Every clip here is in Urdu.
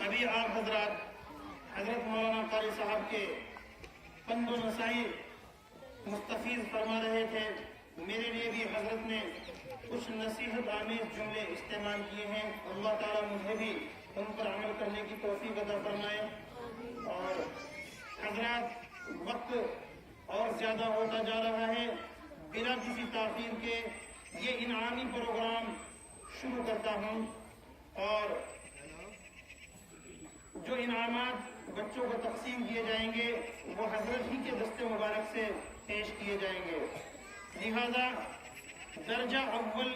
ابھی آپ حضرات حضرت مولانا قاری صاحب کے پند و نصائح مستفیض فرما رہے تھے، میرے لیے بھی حضرت نے کچھ نصیحت آمیز جملے استعمال کیے ہیں۔ اللہ تعالیٰ مجھے بھی ان پر عمل کرنے کی توفیق عطا فرمائے۔ اور حضرات وقت اور زیادہ ہوتا جا رہا ہے، بلا کسی تاخیر کے یہ انعامی پروگرام شروع کرتا ہوں، اور جو انعامات بچوں کو تقسیم کیے جائیں گے وہ حضرت ہی کے دست مبارک سے پیش کیے جائیں گے۔ لہذا درجہ اول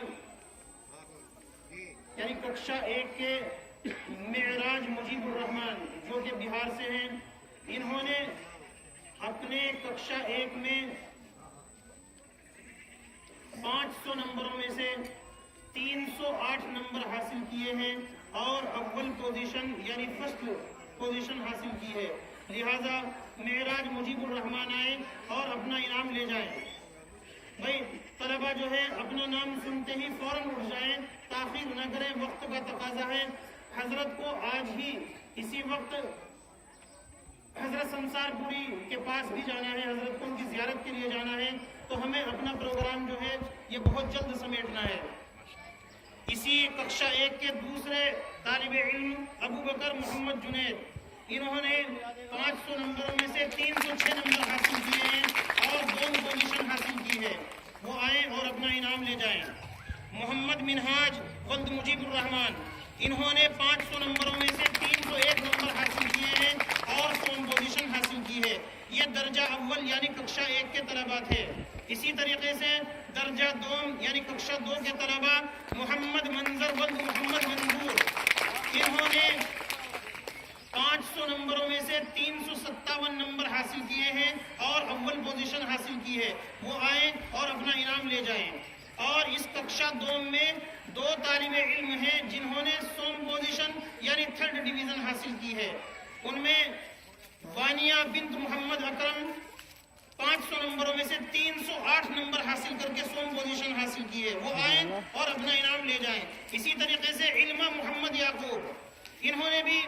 یعنی ککشا 1 کے معراج مجیب الرحمان جو کہ بہار سے ہیں، انہوں نے اپنے ککشا 1 میں 500 نمبروں میں سے 308 نمبر حاصل کیے ہیں اور اول پوزیشن یعنی فرسٹ پوزیشن حاصل کی ہے۔ لہذا معراج مجیب الرحمان آئے اور اپنا انعام لے جائیں۔ بھائی طلبہ جو ہے اپنا نام سنتے ہی فوراً اٹھ جائیں، تاخیر نہ کریں، وقت کا تقاضا ہے۔ حضرت کو آج ہی اسی وقت حضرت سنسار پوری کے پاس بھی جانا ہے، حضرت کو ان کی زیارت کے لیے جانا ہے، تو ہمیں اپنا پروگرام جو ہے یہ بہت جلد سمیٹنا ہے۔ اسی ککشا 1 کے دوسرے طالب علم ابو بکر محمد جنید، انہوں نے 500 نمبروں میں سے 306 نمبر حاصل کیے ہیں اور 2 پوزیشن حاصل کی ہے، وہ آئیں اور اپنا انعام لے جائیں۔ محمد منہاج ولد مجیب الرحمان، انہوں نے 500 نمبروں میں سے 301 نمبر حاصل کیے ہیں اور 100 پوزیشن حاصل کی ہے۔ یہ درجہ اول یعنی ککشا 1 کے طلباء تھے۔ اسی طریقے سے درجہ 2 یعنی ککشا 2 کے طلباء محمد منظر ولد محمد منظور، انہوں نے 500 نمبروں میں سے 357 نمبر حاصل کیے ہیں اور اول پوزیشن حاصل کی ہے، وہ آئیں اور اپنا انعام لے جائیں۔ اور اس ککشا 2 میں 2 طالب علم ہیں جنہوں نے 100 پوزیشن یعنی 3rd ڈویژن حاصل کی ہے، ان میں وانیہ بنت محمد اکرم 500 نمبروں میں سے 308 نمبر حاصل کر کے 100 پوزیشن حاصل کی ہے، وہ آئیں اور اپنا انعام لے جائیں۔ اسی طریقے سے علمہ محمد یعقوب، انہوں نے بھی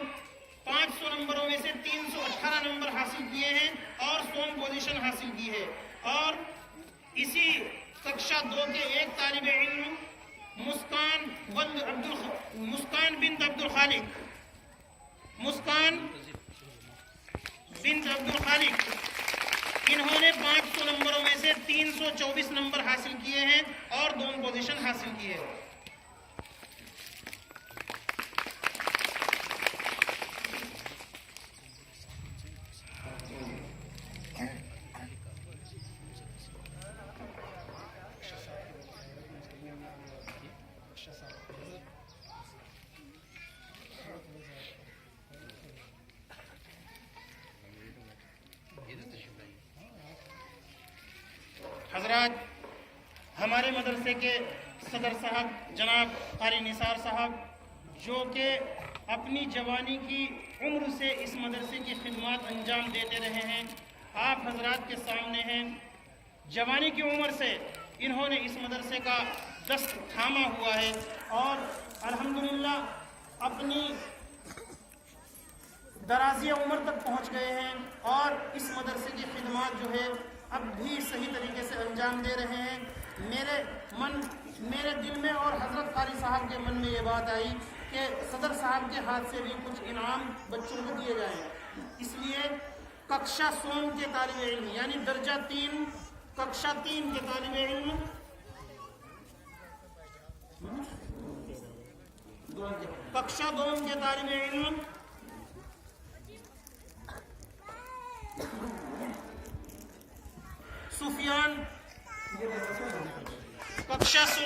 500 نمبروں میں سے 318 نمبر حاصل کیے ہیں اور 100 پوزیشن حاصل کی ہے۔ اور اسی ککشا 2 کے ایک طالب علم مسکان بنت عبد الخالق، مسکان بنت عبد الخالق، انہوں نے 500 نمبروں میں سے 324 نمبر حاصل کیے ہیں اور 2 پوزیشن حاصل کی ہے۔ حضرات ہمارے مدرسے کے صدر صاحب جناب قاری نثار صاحب، جو کہ اپنی جوانی کی عمر سے اس مدرسے کی خدمات انجام دیتے رہے ہیں، آپ حضرات کے سامنے ہیں۔ جوانی کی عمر سے انہوں نے اس مدرسے کا دست تھاما ہوا ہے اور الحمدللہ اپنی درازی عمر تک پہنچ گئے ہیں اور اس مدرسے کی خدمات جو ہے اب بھی صحیح طریقے سے انجام دے رہے ہیں۔ میرے دل میں اور حضرت قاری صاحب کے من میں یہ بات آئی کہ صدر صاحب کے ہاتھ سے بھی کچھ انعام بچوں کو دیے جائیں، اس لیے ککشا 100 کے طالب علم یعنی درجہ 3 ککشا 3 کے طالب علم ککشا 2 کے طالب علم سفیان، ککشا 100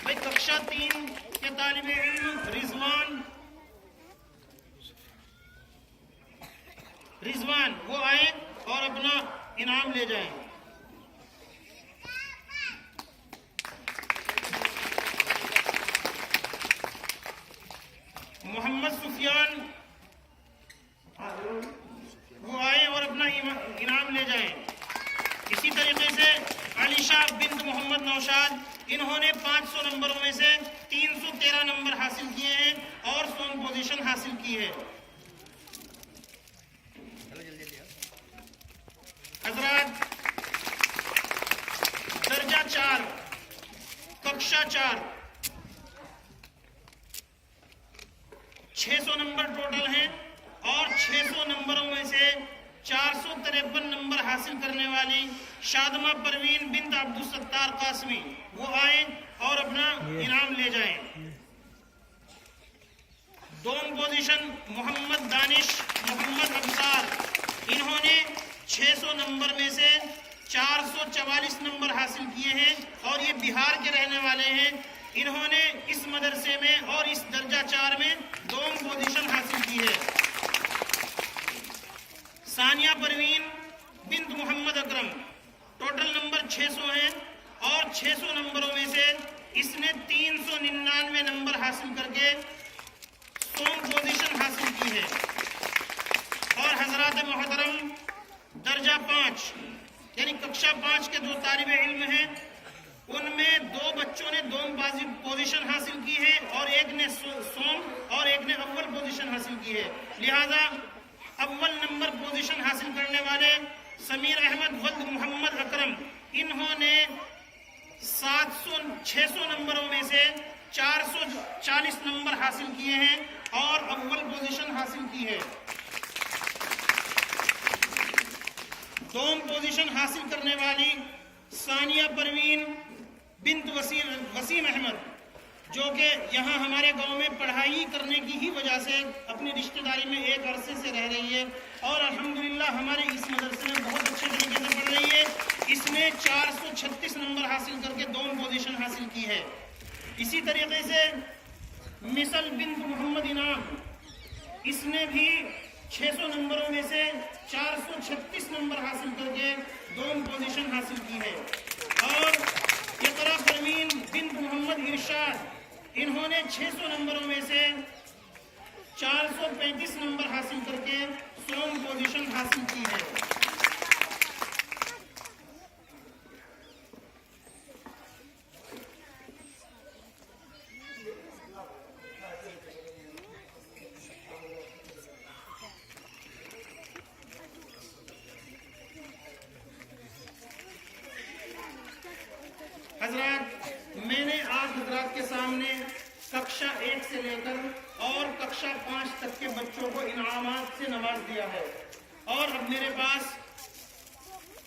بھائی ککشا 3 کے طالب علم رضوان، وہ آئیں اور اپنا انعام لے جائیں۔ محمد سفیان، وہ آئیں اور اپنا انعام لے جائیں۔ اسی طریقے سے عائشہ بنت محمد نوشاد، انہوں نے 500 نمبروں میں سے 313 نمبر حاصل کیے ہیں اور سوم پوزیشن حاصل کی ہے۔ حضرات، درجہ 4 ککشا 4 600 نمبر ٹوٹل ہیں اور 600 نمبروں میں سے 453 نمبر حاصل کرنے والی شادمہ پروین بنت عبدالستار قاسمی وہ آئیں اور اپنا انعام لے جائیں۔ دوم پوزیشن محمد دانش محمد ابصار، انہوں نے 600 نمبر میں سے 444 نمبر حاصل کیے ہیں اور یہ بہار کے رہنے والے ہیں۔ انہوں نے اس مدرسے میں اور اس درجہ 4 میں دوم پوزیشن حاصل کی ہے۔ ثانیہ پروین بنت محمد اکرم، ٹوٹل نمبر 600 ہیں اور 600 نمبروں میں سے اس نے 399 نمبر حاصل کر کے سوم پوزیشن حاصل کی ہے۔ اور حضرات محترم، درجہ 5 یعنی ککشا 5 کے 2 طالب علم ہیں، ان میں 2 بچوں نے دوم پوزیشن حاصل کی ہے اور ایک نے سوم اور ایک نے اول پوزیشن حاصل کی ہے۔ لہذا اول نمبر پوزیشن حاصل کرنے والے سمیر احمد ولد محمد اکرم، انہوں نے 600 نمبروں میں سے 440 نمبر حاصل کیے ہیں اور اول پوزیشن حاصل کی ہے۔ دوم پوزیشن حاصل کرنے والی ثانیہ پروین بنت وسیم احمد، جو کہ یہاں ہمارے گاؤں میں پڑھائی کرنے کی ہی وجہ سے اپنی رشتہ داری میں ایک عرصے سے رہ رہی ہے اور الحمدللہ ہمارے اس مدرسے میں بہت اچھے طریقے سے پڑھ رہی ہے۔ اس نے 436 نمبر حاصل کر کے دوم پوزیشن حاصل کی ہے۔ اسی طریقے سے مثل بنت محمد انعام، اس نے بھی 600 نمبروں میں سے 436 نمبر حاصل کر کے دوم پوزیشن حاصل کی ہے۔ اور اقرا پروین بنت محمد ارشاد، انہوں نے 600 نمبروں میں سے 435 نمبر حاصل کر کے سوم پوزیشن حاصل کی ہے۔ حضرات، میں نے آج حضرات کے سامنے ککشا 1 سے لے کر اور ککشا 5 تک کے بچوں کو انعامات سے نواز دیا ہے اور اب میرے پاس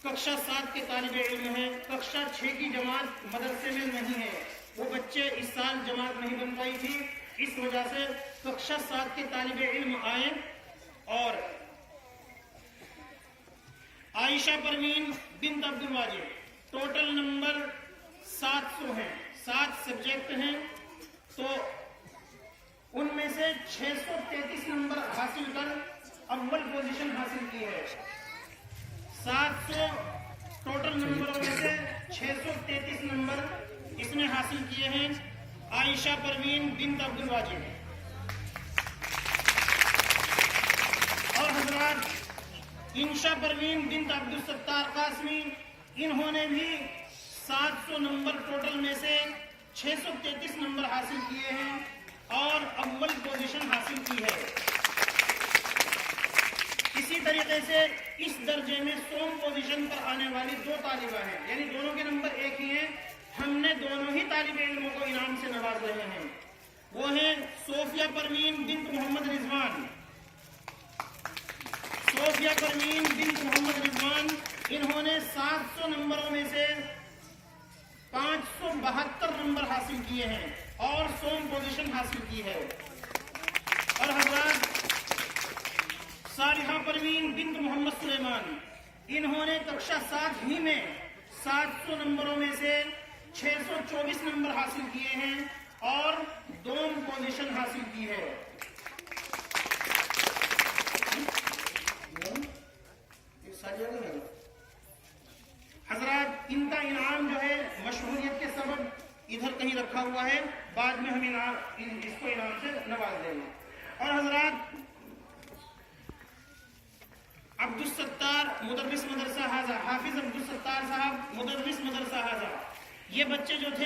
ککشا 7 کے طالب علم ہیں۔ ککشا 6 کی جماعت مدرسے میں نہیں ہے، وہ بچے اس سال جماعت نہیں بن پائی تھی، اس وجہ سے ککشا 7 کے طالب علم آئے اور عائشہ پروین بنت عبدالواجد، ٹوٹل نمبر 700 ہیں، 7 سبجیکٹ ہیں، تو ان میں سے 633 نمبر حاصل کر اول پوزیشن حاصل کی ہے۔ 700 ٹوٹل نمبروں میں سے 633 نمبر اس نے حاصل کیے ہیں عائشہ پروین بنت عبدالواجد۔ اور حضرات، انشا پروین بنت عبدالستار قاسمی، انہوں نے بھی 700 نمبر ٹوٹل میں سے 633 نمبر حاصل کیے ہیں اور اول پوزیشن حاصل کی ہے۔ اسی طریقے سے اس درجے میں سوم پوزیشن پر آنے والی 2 طالبہ ہیں، یعنی دونوں کے نمبر ایک ہی ہیں، ہم نے دونوں ہی طالب علموں کو انعام سے نواز رہے ہیں۔ وہ ہیں صوفیہ پروین بنت محمد رضوان۔ صوفیہ پروین بنت محمد رضوان، انہوں نے 700 نمبروں میں سے 572 نمبر حاصل کیے ہیں اور سوم پوزیشن حاصل کی ہے۔ اور حضرات، صالحہ پروین بنت محمد سلیمان، انہوں نے ککشا 7 ہی میں 700 نمبروں میں سے 624 نمبر حاصل کیے ہیں اور دوم پوزیشن حاصل کی ہے۔ حضرات، ان کا انعام جو ہے مشہوریت کے سبب ادھر کہیں رکھا ہوا ہے، بعد میں ہم اس کو انعام سے نواز دیں گے۔ اور حضرات، عبدالستار مدرس مدرسہ حاضہ، حافظ عبدالستار صاحب مدرس مدرسہ حاضہ، یہ بچے جو تھے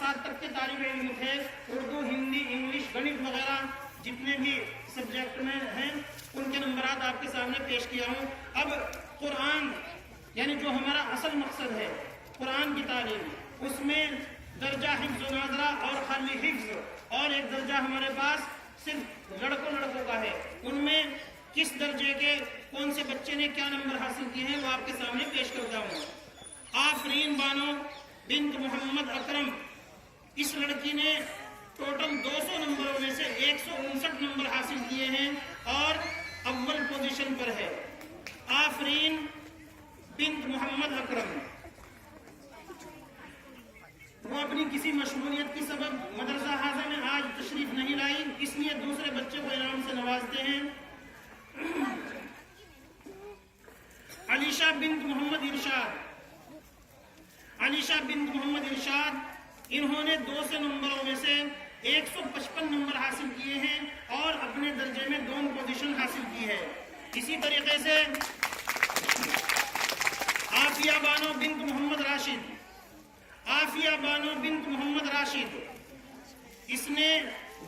7 تک کے طالب علم تھے، اردو، ہندی، انگلش، گنت وغیرہ جتنے بھی سبجیکٹ میں ہیں ان کے نمبرات آپ کے سامنے پیش کیا ہوں۔ اب قرآن یعنی جو ہمارا اصل مقصد ہے قرآن کی تعلیم، اس میں درجہ حفظ و ناظرہ اور خالی حفظ، اور ایک درجہ ہمارے پاس صرف لڑکوں کا ہے، ان میں کس درجے کے کون سے بچے نے کیا نمبر حاصل کیے ہیں وہ آپ کے سامنے پیش کرتا ہوں۔ آفرین بانو بنت محمد اکرم، اس لڑکی نے ٹوٹل 200 نمبروں میں سے 159 نمبر حاصل کیے ہیں اور اول پوزیشن پر ہے۔ آفرین بنت محمد اکرم، وہ اپنی کسی مشغولیت کی سبب مدرسہ حاضر میں آج تشریف نہیں لائی، اس لیے دوسرے بچے کو انعام سے نوازتے ہیں۔ علیشہ بنت محمد ارشاد، علیشہ بنت محمد ارشاد، انہوں نے 200 نمبروں میں سے 155 نمبر حاصل کیے ہیں اور اپنے درجے میں 2 پوزیشن حاصل کی ہے۔ اسی طریقے سے عافیہ بانو بنت محمد راشد، عافیہ بانو بنت محمد راشد، اس نے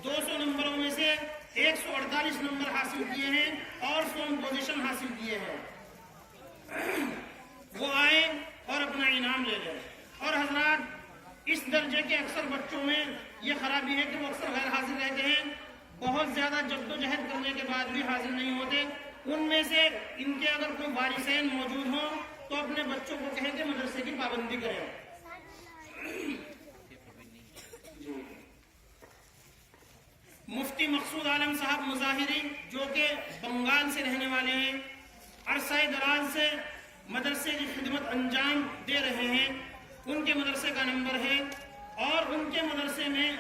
200 نمبروں میں سے 148 نمبر حاصل کیے ہیں اور 100 پوزیشن حاصل کیے ہیں۔ وہ آئے اور اپنا انعام لے گئے۔ اور حضرات، اس درجے کے اکثر بچوں میں یہ خرابی ہے کہ وہ اکثر غیر حاضر رہتے ہیں، بہت زیادہ جدوجہد کرنے کے بعد بھی حاضر نہیں ہوتے۔ ان میں سے ان کے اگر کوئی وارثین موجود ہوں تو اپنے بچوں کو کہیں کہ مدرسے کی پابندی کریں۔ مفتی مقصود عالم صاحب مظاہری، جو کہ بنگال سے رہنے والے ہیں، عرصہ دراز سے مدرسے کی خدمت انجام دے رہے ہیں، ان کے مدرسے کا نمبر ہے اور ان کے مدرسے میں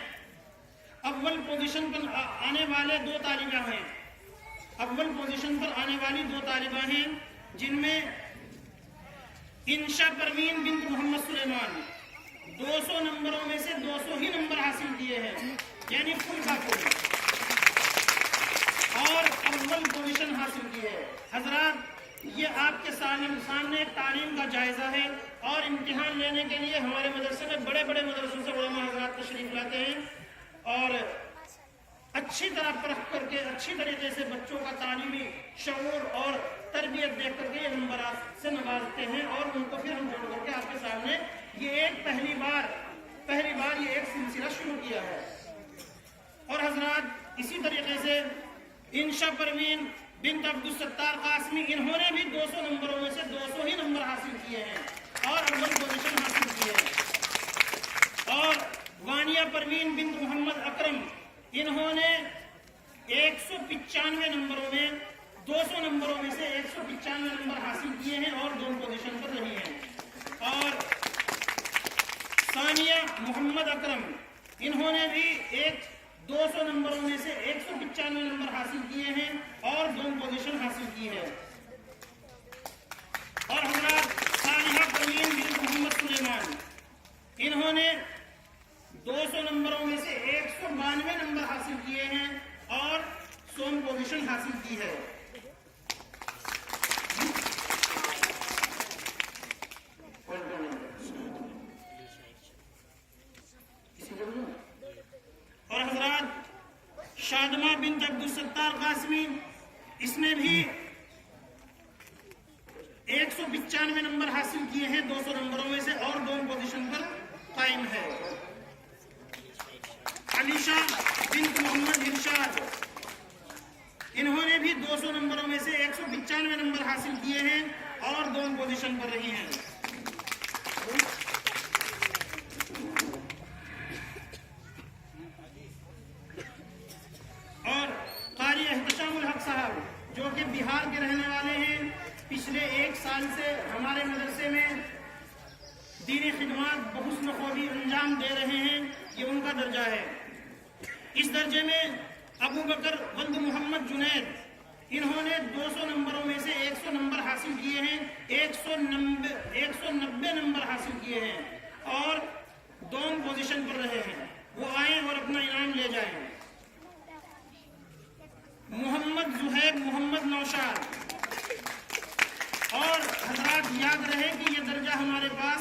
اول پوزیشن پر آنے والے 2 طالبہ ہیں، اول پوزیشن پر آنے والی 2 طالبہ ہیں، جن میں انشا پروین بنت محمد سلیمان 200 نمبروں میں سے 200 ہی نمبر حاصل کیے ہیں، یعنی فل کا فل، اور اول پوزیشن حاصل کی ہے۔ حضرات، یہ آپ کے سامنے ایک تعلیم کا جائزہ ہے، اور امتحان لینے کے لیے ہمارے مدرسے میں بڑے بڑے مدرسوں سے علماء حضرات تشریف لاتے ہیں اور اچھی طرح پرکھ کر کے اچھی طریقے سے بچوں کا تعلیمی شعور اور تربیت دیکھ کر کے یہ نمبرات سے نوازتے ہیں، اور ان کو پھر ہم جوڑ کر کے آپ کے سامنے یہ ایک پہلی بار یہ ایک سلسلہ شروع کیا ہے۔ اور حضرات، اسی طریقے سے انشا پروین بنت عبدالستار قاسمی، انہوں نے بھی 200 نمبروں میں سے 200 ہی نمبر حاصل کیے ہیں اور اول پوزیشن حاصل کیے ہیں۔ اور وانیہ پروین بنت محمد اکرم، انہوں نے 195 نمبروں میں 200 نمبروں میں سے 195 نمبر حاصل کیے ہیں اور 2 پوزیشن پر رہی ہیں۔ اور ثانیہ محمد اکرم، انہوں نے بھی 200 نمبروں میں سے 195 نمبر حاصل کیے ہیں اور 2 پوزیشن حاصل کی ہے۔ اور حضرات، صالحہ پروین بنت محمد سلیمان، انہوں نے 200 نمبروں میں سے 192 نمبر حاصل کیے ہیں اور 100 پوزیشن حاصل کی ہے۔ اور حضرات، شادمہ بنت عبدالستار قاسمی، اس نے بھی 195 نمبر حاصل کیے ہیں 200 نمبروں میں سے اور 2 پوزیشن پر قائم ہے۔ علیشہ بنت محمد ارشاد، انہوں نے بھی 200 نمبروں میں سے 195 نمبر حاصل کیے ہیں اور 2 پوزیشن پر رہی ہیں۔ اور قاری احتشام الحق صاحب، جو کہ بہار کے رہنے والے ہیں، پچھلے 1 سال سے ہمارے مدرسے میں دینی خدمات بحسن خوبی انجام دے رہے ہیں، یہ ان کا درجہ ہے۔ اس درجے میں ابو بکر ولد محمد جنید، انہوں نے 200 نمبروں میں سے 100 نمبر حاصل کیے ہیں، 190 نمبر حاصل کیے ہیں اور 2 پوزیشن پر رہے ہیں۔ وہ آئیں اور اپنا انعام لے جائیں۔ محمد زہیب محمد نوشاد، اور حضرات یاد رہے کہ یہ درجہ ہمارے پاس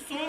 100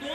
2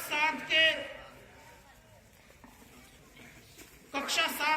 7